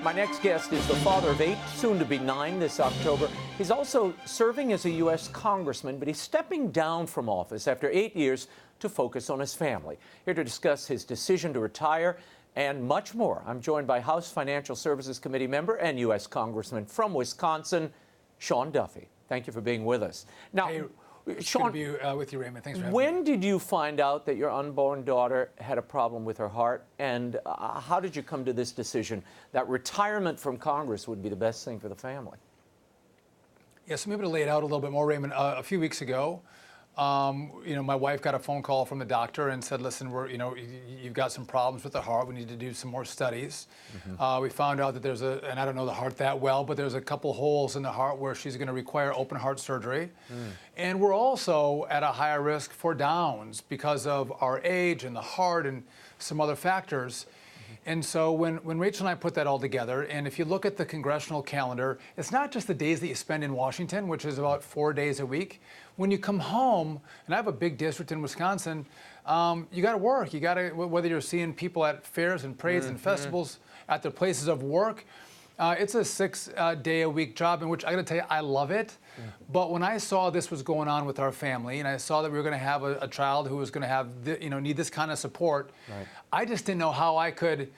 My next guest is the father of 8, soon to be 9 this October. He's also serving as a U.S. Congressman, but he's stepping down from office after 8 years to focus on his family. Here to discuss his decision to retire and much more, I'm joined by House Financial Services Committee member and U.S. Congressman from Wisconsin, Sean Duffy. Thank you for being with us. Now, hey, Sean, good to be with you, Raymond. Thanks for having me. when did you find out that your unborn daughter had a problem with her heart, and how did you come to this decision that retirement from Congress would be the best thing for the family? Yeah, so maybe to lay it out a little bit more, Raymond. A few weeks ago, my wife got a phone call from the doctor and said, "Listen, you've got some problems with the heart. We need to do some more studies." We found out that there's and I don't know the heart that well, but there's a couple holes in the heart where she's going to require open heart surgery. And we're also at a higher risk for Downs because of our age and the heart and some other factors. And so when Rachel and I put that all together, and if you look at the congressional calendar, it's not just the days that you spend in Washington, which is about 4 days a week. When you come home, and I have a big district in Wisconsin, you got to work. You got to, whether you're seeing people at fairs and parades and festivals, at their places of work. It's a 6-day-a-week job, in which I got to tell you, I love it. But when I saw this was going on with our family, and I saw that we were going to have a child who was going to have, need this kind of support, I just didn't know how I could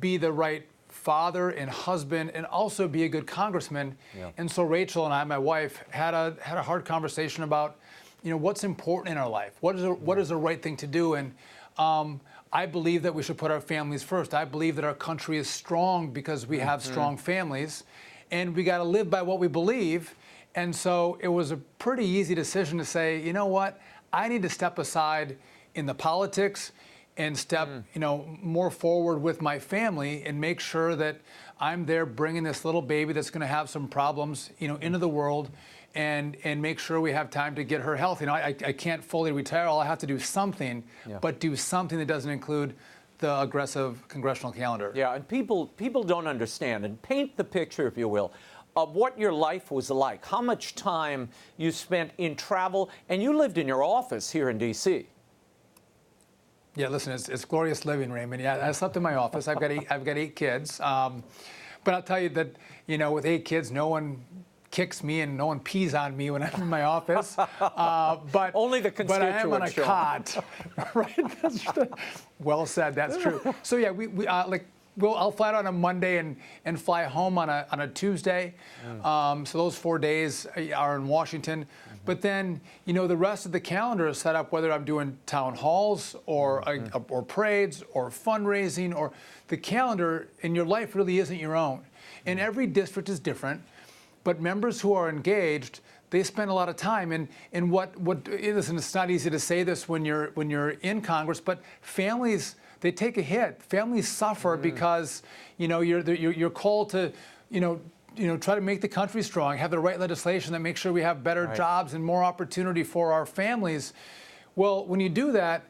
be the right father and husband and also be a good congressman. And so Rachel and I, my wife, had a hard conversation about, what's important in our life. What is the right thing to do? And I believe that we should put our families first. I believe that our country is strong because we have strong families, and we got to live by what we believe. And so it was a pretty easy decision to say, you know what, I need to step aside in the politics and step, more forward with my family and make sure that I'm there bringing this little baby that's going to have some problems, into the world, and make sure we have time to get her healthy. I can't fully retire. I'll have to do something, but do something that doesn't include the aggressive congressional calendar. Yeah, and people don't understand. And paint the picture, if you will, of what your life was like, how much time you spent in travel, and you lived in your office here in D.C. Yeah, listen, it's glorious living, Raymond. Yeah, I slept in my office. I've got 8 kids. But I'll tell you that, with 8 kids, no one kicks me and no one pees on me when I'm in my office. But only the constituents. But I am on a cot, right? Well said. That's true. So yeah, I'll fly out on a Monday and fly home on a Tuesday. So those 4 days are in Washington. But then, the rest of the calendar is set up, whether I'm doing town halls or parades or fundraising, or the calendar in your life really isn't your own. And every district is different. But members who are engaged, they spend a lot of time. And listen, it's not easy to say this when you're in Congress, but families, they take a hit. Families suffer because you're called to try to make the country strong, have the right legislation that makes sure we have better jobs and more opportunity for our families. Well, when you do that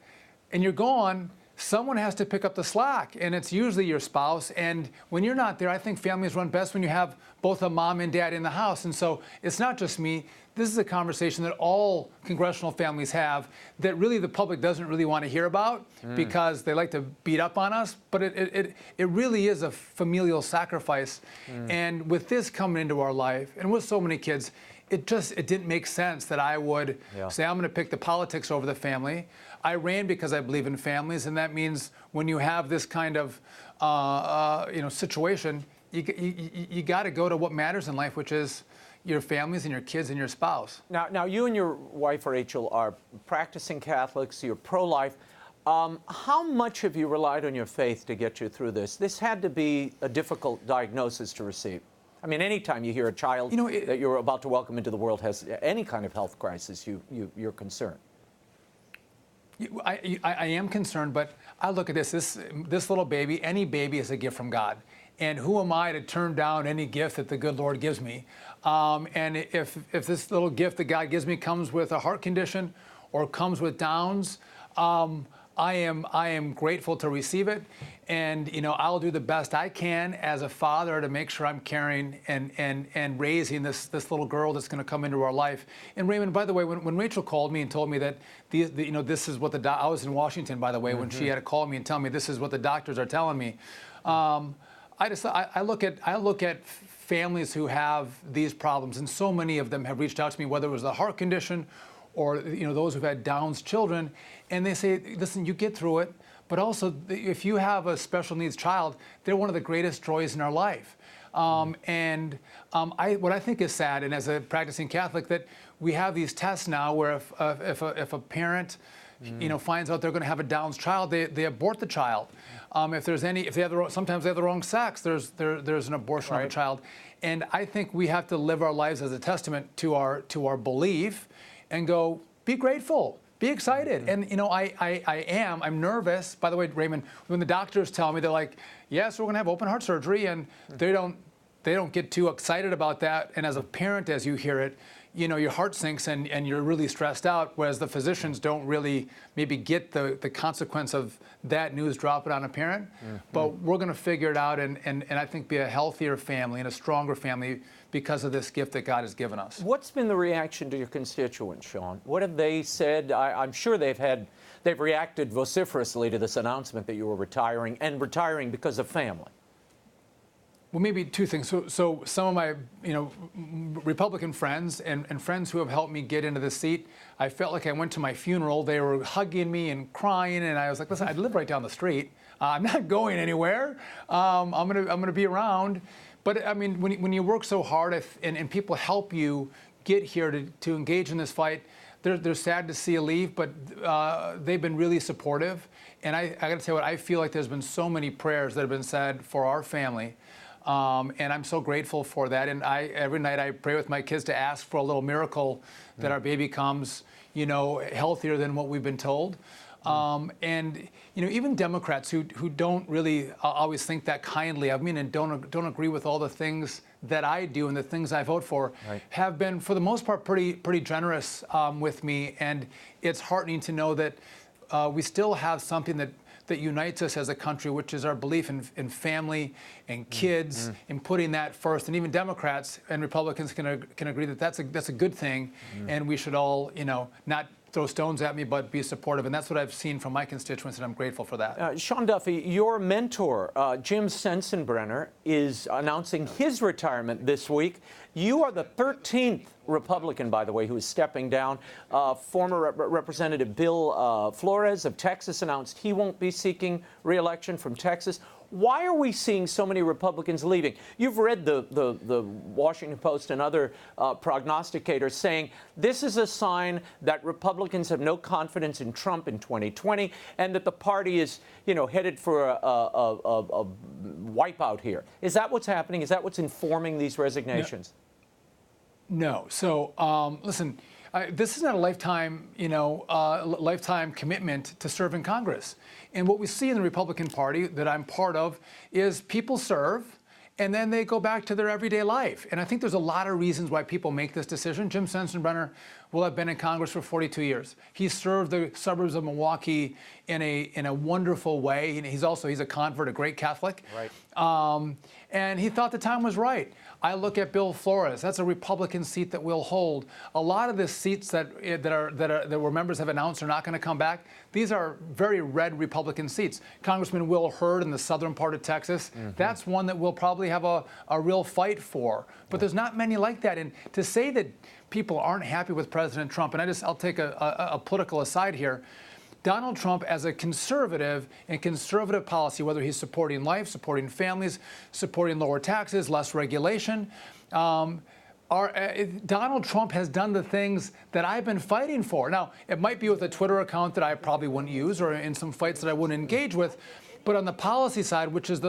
and you're gone, someone has to pick up the slack, and it's usually your spouse. And when you're not there, I think families run best when you have both a mom and dad in the house. And so it's not just me. This is a conversation that all congressional families have that really the public doesn't really want to hear about because they like to beat up on us. But it really is a familial sacrifice. And with this coming into our life, and with so many kids, it didn't make sense that I would say I'm going to pick the politics over the family. I ran because I believe in families, and that means when you have this kind of situation, you got to go to what matters in life, which is your families and your kids and your spouse. Now you and your wife, Rachel, are practicing Catholics. You're pro-life. How much have you relied on your faith to get you through this? This had to be a difficult diagnosis to receive. I mean, anytime you hear a child that you're about to welcome into the world has any kind of health crisis, you're concerned. I am concerned, but I look at this little baby. Any baby is a gift from God. And who am I to turn down any gift that the good Lord gives me? And if this little gift that God gives me comes with a heart condition or comes with Downs, I am grateful to receive it. And, I'll do the best I can as a father to make sure I'm caring and raising this little girl that's going to come into our life. And Raymond, by the way, when Rachel called me and told me that, this is what I was in Washington, by the way, when she had to call me and tell me this is what the doctors are telling me. I look at families who have these problems, and so many of them have reached out to me, whether it was a heart condition or those who've had Down's children, and they say, listen, you get through it, but also if you have a special needs child, they're one of the greatest joys in our life. What I think is sad, and as a practicing Catholic, that we have these tests now where if a parent finds out they're going to have a Down's child, they abort the child. If they have sometimes they have the wrong sex, there's an abortion of a child. And I think we have to live our lives as a testament to our belief, and go, be grateful, be excited. And I'm nervous. By the way, Raymond, when the doctors tell me, they're like, yes, we're going to have open heart surgery, and they don't get too excited about that. And as a parent, as you hear it, your heart sinks and you're really stressed out, whereas the physicians don't really maybe get the consequence of that news dropping on a parent. But we're going to figure it out and I think be a healthier family and a stronger family because of this gift that God has given us. What's been the reaction to your constituents, Sean? What have they said? I'm sure they've reacted vociferously to this announcement that you were retiring, and retiring because of family. Well, maybe two things. So some of my, Republican friends and friends who have helped me get into the seat, I felt like I went to my funeral. They were hugging me and crying, and I was like, listen, I live right down the street. I'm not going anywhere. I'm gonna be around. But I mean, when you work so hard and people help you get here to engage in this fight, they're sad to see you leave, but they've been really supportive. And I got to tell you what, I feel like there's been so many prayers that have been said for our family. And I'm so grateful for that. And every night I pray with my kids to ask for a little miracle that our baby comes, healthier than what we've been told. And even Democrats who don't really always think that kindly of me and don't agree with all the things that I do and the things I vote for, have been, for the most part, pretty generous with me. And it's heartening to know that we still have something that unites us as a country, which is our belief in family and kids, and putting that first. And even Democrats and Republicans can agree that that's a good thing, and we should all, not throw stones at me, but be supportive. And that's what I've seen from my constituents, and I'm grateful for that. Sean Duffy, your mentor, Jim Sensenbrenner, is announcing his retirement this week. You are the 13th Republican, by the way, who is stepping down. Former Representative Bill Flores of Texas announced he won't be seeking re-election from Texas. Why are we seeing so many Republicans leaving? You've read the Washington Post and other prognosticators saying this is a sign that Republicans have no confidence in Trump in 2020, and that the party is, headed for a wipeout here. Is that what's happening? Is that what's informing these resignations? No. So listen, this is not a lifetime, lifetime commitment to serve in Congress. And what we see in the Republican Party that I'm part of is people serve and then they go back to their everyday life. And I think there's a lot of reasons why people make this decision. Jim Sensenbrenner will have been in Congress for 42 years. He served the suburbs of Milwaukee in a wonderful way. He's a convert, a great Catholic. Right. And he thought the time was right. I look at Bill Flores. That's a Republican seat that we'll hold. A lot of the seats that where members have announced are not going to come back, these are very red Republican seats. Congressman Will Hurd in the southern part of Texas, that's one that we'll probably have a real fight for. But there's not many like that. And to say that people aren't happy with President Trump, and I'll take a political aside here. Donald Trump, as a conservative and conservative policy, whether he's supporting life, supporting families, supporting lower taxes, less regulation, Donald Trump has done the things that I've been fighting for. Now, it might be with a Twitter account that I probably wouldn't use, or in some fights that I wouldn't engage with, but on the policy side, which is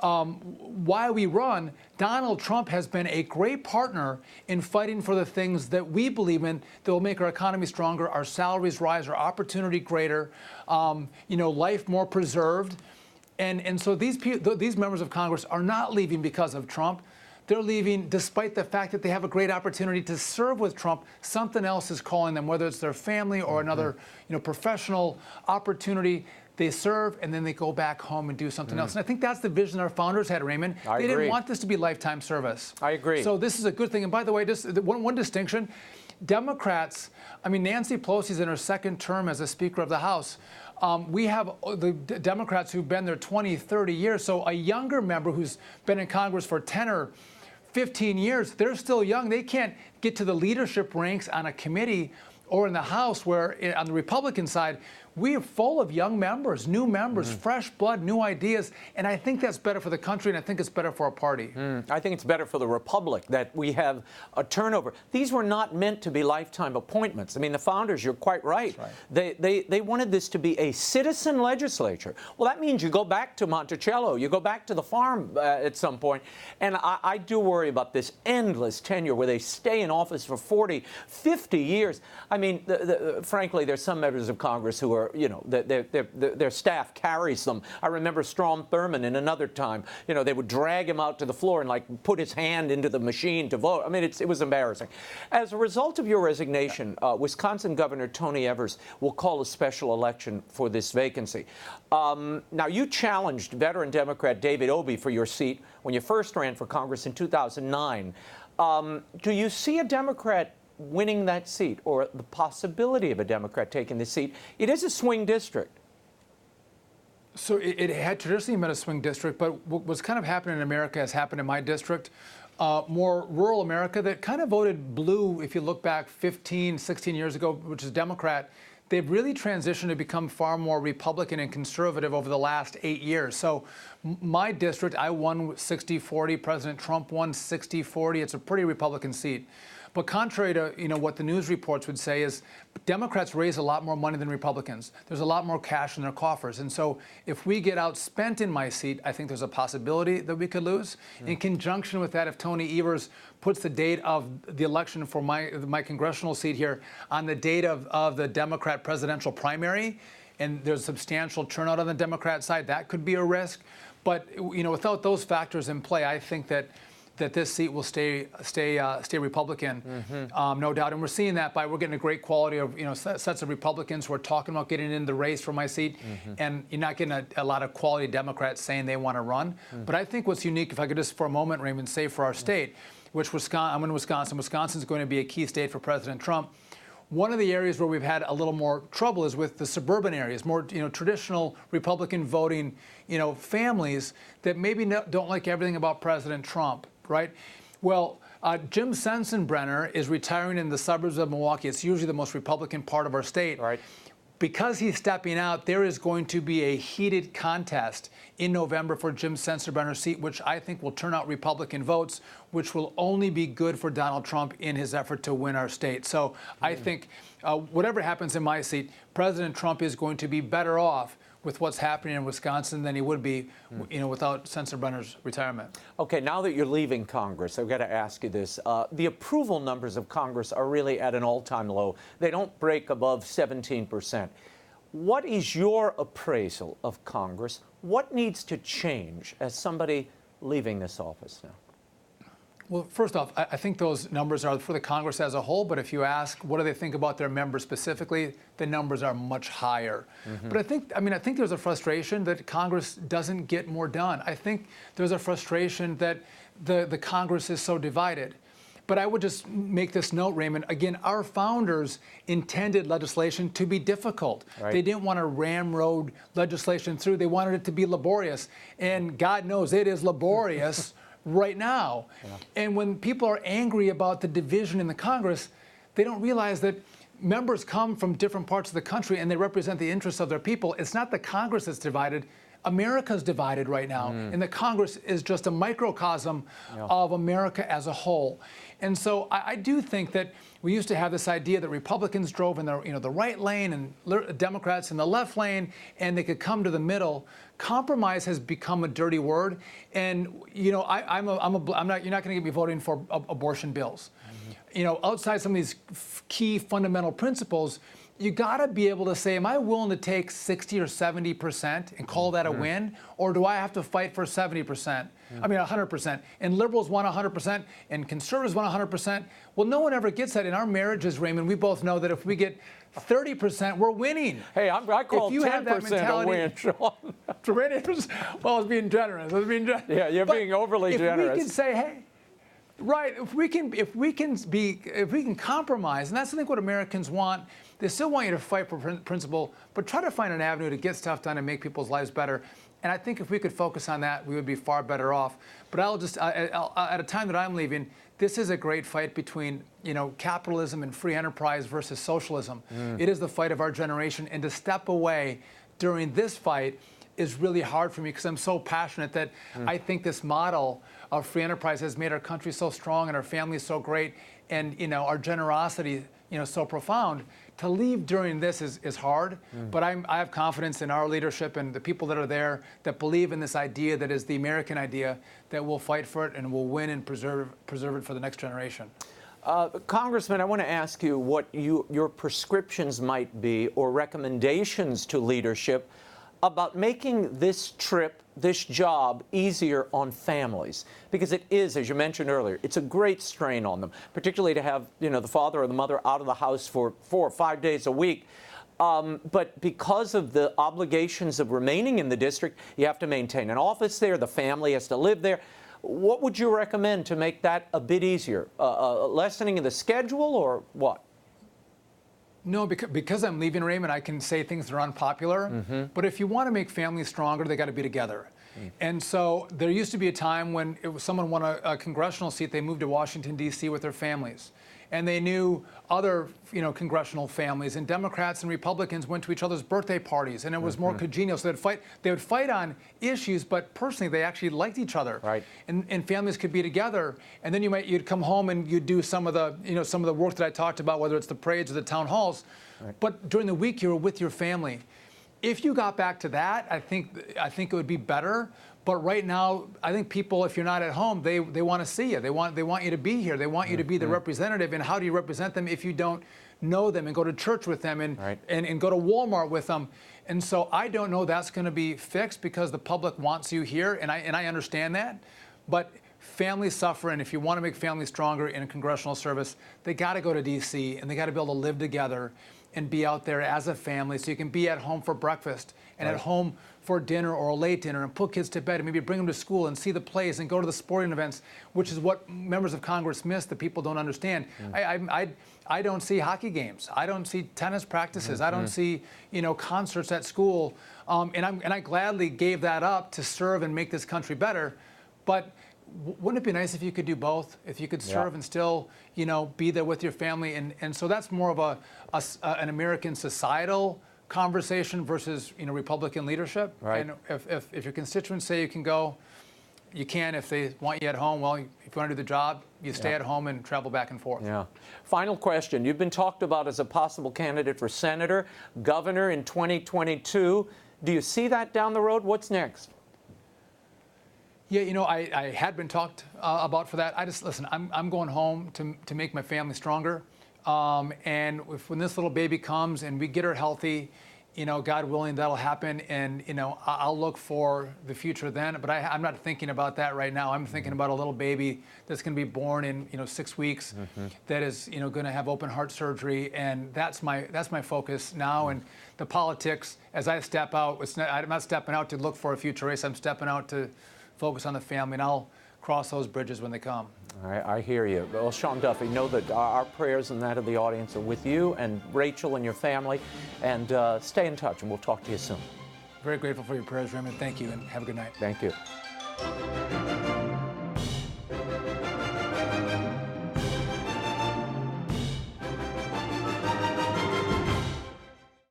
why we run, Donald Trump has been a great partner in fighting for the things that we believe in that will make our economy stronger, our salaries rise, our opportunity greater, life more preserved. And so these members of Congress are not leaving because of Trump. They're leaving despite the fact that they have a great opportunity to serve with Trump. Something else is calling them, whether it's their family or another professional opportunity. They serve, and then they go back home and do something else. And I think that's the vision our founders had, Raymond. They didn't want this to be lifetime service. I agree. So this is a good thing. And by the way, just one distinction, Democrats, Nancy Pelosi's in her second term as a Speaker of the House. We have the Democrats who've been there 20, 30 years. So a younger member who's been in Congress for 10 or 15 years, they're still young. They can't get to the leadership ranks on a committee or in the House, where on the Republican side, we are full of young members, new members, fresh blood, new ideas. And I think that's better for the country, and I think it's better for our party. I think it's better for the Republic that we have a turnover. These were not meant to be lifetime appointments. I mean, the founders, you're quite right. They wanted this to be a citizen legislature. Well, that means you go back to Monticello, you go back to the farm at some point. And I do worry about this endless tenure where they stay in office for 40, 50 years. I mean, frankly, there's some members of Congress who are, their staff carries them. I remember Strom Thurmond in another time, they would drag him out to the floor and put his hand into the machine to vote. I mean, it was embarrassing. As a result of your resignation, Wisconsin Governor Tony Evers will call a special election for this vacancy. Now, you challenged veteran Democrat David Obey for your seat when you first ran for Congress in 2009. Do you see a Democrat winning that seat, or the possibility of a Democrat taking the seat? It is a swing district. So it had traditionally been a swing district, but what's kind of happening in America has happened in my district. More rural America that kind of voted blue, if you look back 15, 16 years ago, which is Democrat, they've really transitioned to become far more Republican and conservative over the last 8 years. So my district, I won 60-40. President Trump won 60-40. It's a pretty Republican seat. But contrary to what the news reports would say is Democrats raise a lot more money than Republicans. There's a lot more cash in their coffers. And so if we get outspent in my seat, I think there's a possibility that we could lose. In conjunction with that, if Tony Evers puts the date of the election for my congressional seat here on the date of the Democrat presidential primary, and there's a substantial turnout on the Democrat side, that could be a risk. But without those factors in play, I think that this seat will stay Republican, no doubt. And we're seeing that we're getting a great quality of sets of Republicans who are talking about getting in the race for my seat, and you're not getting a lot of quality Democrats saying they want to run. But I think what's unique, if I could just for a moment, Raymond, say for our state, which I'm in Wisconsin. Wisconsin's going to be a key state for President Trump. One of the areas where we've had a little more trouble is with the suburban areas, more traditional Republican voting, families that maybe don't like everything about President Trump. Right? Well, Jim Sensenbrenner is retiring in the suburbs of Milwaukee. It's usually the most Republican part of our state. Right. Because he's stepping out, there is going to be a heated contest in November for Jim Sensenbrenner's seat, which I think will turn out Republican votes, which will only be good for Donald Trump in his effort to win our state. So I think whatever happens in my seat, President Trump is going to be better off with what's happening in Wisconsin than he would be, without Sensenbrenner's retirement. Okay, now that you're leaving Congress, I've got to ask you this. The approval numbers of Congress are really at an all-time low. They don't break above 17%. What is your appraisal of Congress? What needs to change as somebody leaving this office now? Well, first off, I think those numbers are for the Congress as a whole, but if you ask what do they think about their members specifically, the numbers are much higher. But I think there's a frustration that Congress doesn't get more done. I think there's a frustration that the Congress is so divided. But I would just make this note, Raymond. Again, our founders intended legislation to be difficult. Right. They didn't want to ramrod legislation through. They wanted it to be laborious. And God knows it is laborious right now. And when people are angry about the division in the Congress, they don't realize that members come from different parts of the country and they represent the interests of their people. It's not the Congress that's divided. America's divided right now, and the Congress is just a microcosm of America as a whole. And so I do think that we used to have this idea that Republicans drove in the right lane and Democrats in the left lane, and they could come to the middle. Compromise has become a dirty word, and you're not going to get me voting for abortion bills. Outside some of these key fundamental principles, you got to be able to say, am I willing to take 60 or 70% and call that a win? Or do I have to fight for 70%? I mean, 100%. And liberals want 100%, and conservatives want 100%. Well, no one ever gets that. In our marriages, Raymond, we both know that if we get 30%, we're winning. Hey, I call 10% a win, Sean. Well, it's being generous. Yeah, you're being overly generous. If we could say, hey, Right. If we can compromise, and that's I think what Americans want. They still want you to fight for principle, but try to find an avenue to get stuff done and make people's lives better. And I think if we could focus on that, we would be far better off. But at a time that I'm leaving, this is a great fight between capitalism and free enterprise versus socialism. It is the fight of our generation, and to step away during this fight is really hard for me because I'm so passionate that I think this model of free enterprise has made our country so strong and our families so great, and our generosity so profound. To leave during this is hard, but I have confidence in our leadership and the people that are there that believe in this idea that is the American idea, that we'll fight for it and we'll win and preserve it for the next generation. Congressman, I want to ask you what your prescriptions might be or recommendations to leadership about making this trip, this job, easier on families. Because it is, as you mentioned earlier, it's a great strain on them, particularly to have, the father or the mother out of the house for 4 or 5 days a week. But because of the obligations of remaining in the district, you have to maintain an office there, the family has to live there. What would you recommend to make that a bit easier? Lessening of the schedule or what? No, because I'm leaving, Raymond, I can say things that are unpopular. But if you want to make families stronger, they got to be together. And so there used to be a time when someone won a congressional seat, they moved to Washington, D.C. with their families. And they knew other, congressional families, and Democrats and Republicans went to each other's birthday parties, and it was more congenial. So they would fight on issues, but personally they actually liked each other. Right. And families could be together. And then you'd come home and you'd do some of the work that I talked about, whether it's the parades or the town halls. Right. But during the week you were with your family. If you got back to that, I think it would be better. But right now, I think people, if you're not at home, they want to see you. They want you to be here. They want you to be the representative. And how do you represent them if you don't know them and go to church with them and go to Walmart with them? And so I don't know that's going to be fixed because the public wants you here, and I understand that. But families suffer, and if you want to make families stronger in congressional service, they got to go to D.C. and they got to be able to live together and be out there as a family, so you can be at home for breakfast and at home for dinner or a late dinner and put kids to bed and maybe bring them to school and see the plays and go to the sporting events, which is what members of Congress miss that people don't understand. I don't see hockey games. I don't see tennis practices. I don't see concerts at school. And I gladly gave that up to serve and make this country better. But wouldn't it be nice if you could do both? If you could serve and still, be there with your family, and so that's more of an American societal conversation versus Republican leadership. Right. And if your constituents say you can go, you can. If they want you at home, well, if you want to do the job, you stay at home and travel back and forth. Yeah. Final question: you've been talked about as a possible candidate for senator, governor in 2022. Do you see that down the road? What's next? Yeah, I had been talked about for that. Listen, I'm going home to make my family stronger. And when this little baby comes and we get her healthy, God willing, that'll happen. And, I'll look for the future then. But I'm not thinking about that right now. I'm thinking about a little baby that's going to be born in, 6 weeks, that is, going to have open heart surgery. And that's my focus now. And the politics, as I step out, I'm not stepping out to look for a future race. I'm stepping out to focus on the family, and I'll cross those bridges when they come. I hear you. Well, Sean Duffy, know that our prayers and that of the audience are with you and Rachel and your family, and stay in touch, and we'll talk to you soon. Very grateful for your prayers, Raymond. Thank you, and have a good night. Thank you.